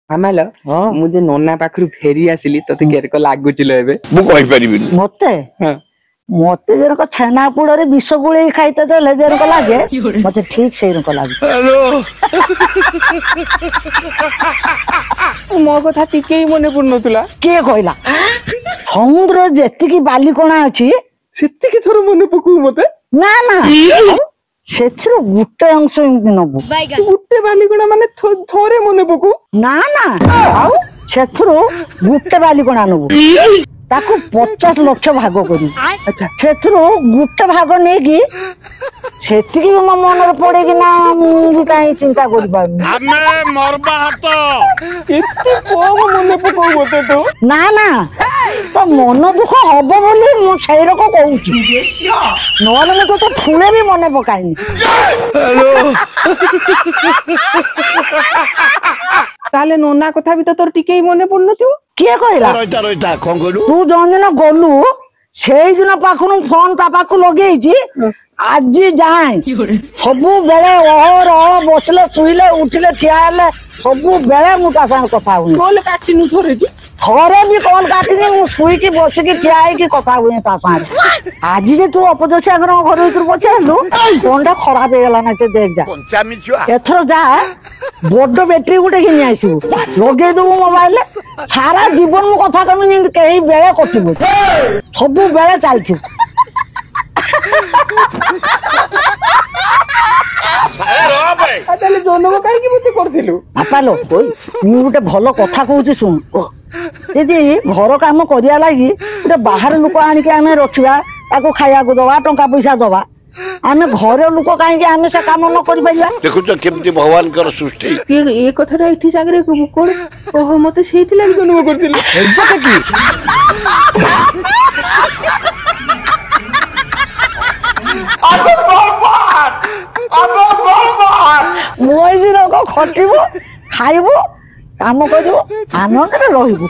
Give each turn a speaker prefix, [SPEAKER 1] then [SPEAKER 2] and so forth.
[SPEAKER 1] आमाल मुझे नोना पाखरु फेरी आसिली तते केरको लागुचिलो एबे
[SPEAKER 2] मु कहि परिबिनी
[SPEAKER 3] मते मते जेरक छेना पुड़रे विष गुळे खाइते देले जेरक लागे मते ठीक सेरक लागे
[SPEAKER 1] हेलो मो कथा टिके मने पड़नतुला
[SPEAKER 3] के कहला समुद्र जेति की बाली कोणा अछि
[SPEAKER 1] सेति की थोर मने पकु मते
[SPEAKER 3] ना ना सेथरो गुटे अंश नबु
[SPEAKER 1] गुटे बाली कोणा माने थोरे मने पकु
[SPEAKER 3] ना ना आउ सेथरो गुटे बाली कोणा नबु ताको 50 लाख भाग करी अच्छा सेथरो गुटे भाग नेकी सेति की मो मन पड़े कि ना मु भी काई चिंता करि पाबी
[SPEAKER 2] हमें मरबा हत
[SPEAKER 1] एते कोम मने पकु मते तो
[SPEAKER 3] ना ना तो मन दुख हबो बोली मु छैर को कहूची नोन मु तो फुले भी मने पकाइनी
[SPEAKER 1] हेलो ताले नोना कथा भी तो तोर टिके मने पड़नथु
[SPEAKER 3] के कहला
[SPEAKER 2] रोइता रोइता कोन कहलु
[SPEAKER 3] तू जन दिन गलु सेई दिन पाखुनु फोन ता पाखु लगेइची आज जाए सबु बेले ओहर बसले सुइले उठिले ठिया हेले सबु बेले मु ता संग कथा हुई
[SPEAKER 1] कॉल काटिनु थोरे की
[SPEAKER 3] थोरे भी कॉल काटिनी मु सुई की बस की ठिया है की कथा हुई ता संग आज जे तू अपजोछि अगर घर भीतर पछेलु फोनटा खराब हे गेला ना से देख जा
[SPEAKER 2] पंचा मिछुआ
[SPEAKER 3] एथरो जा बड़ बैटरी गुटे किनि आइसु लगे दबु मोबाइल सारा जीवन मु कथा कमी निंद केही बेले कटिबो सबु बेले चालछि
[SPEAKER 1] ताले जोनो काई की बुद्धि करथिलु
[SPEAKER 3] आपालो मु गुटे भलो कथा कहूची सुन दीदी घर काम करिया लागी गुटे बाहर लोक आनी के आमे रखिबा ताको खाया को दवा टंका पैसा दवा आमे घर लोक काई के आमे से काम न करि पाइबा
[SPEAKER 2] देखु तो केमती भगवान कर सृष्टि
[SPEAKER 1] ए कथरा इठी सागरे कोन ओहो मते सेहिति लागी जोनो करथिलु
[SPEAKER 3] एक्जेक्टली मोइजी रको खटिबो खाइबो काम करिबो आनंद रे रहिबो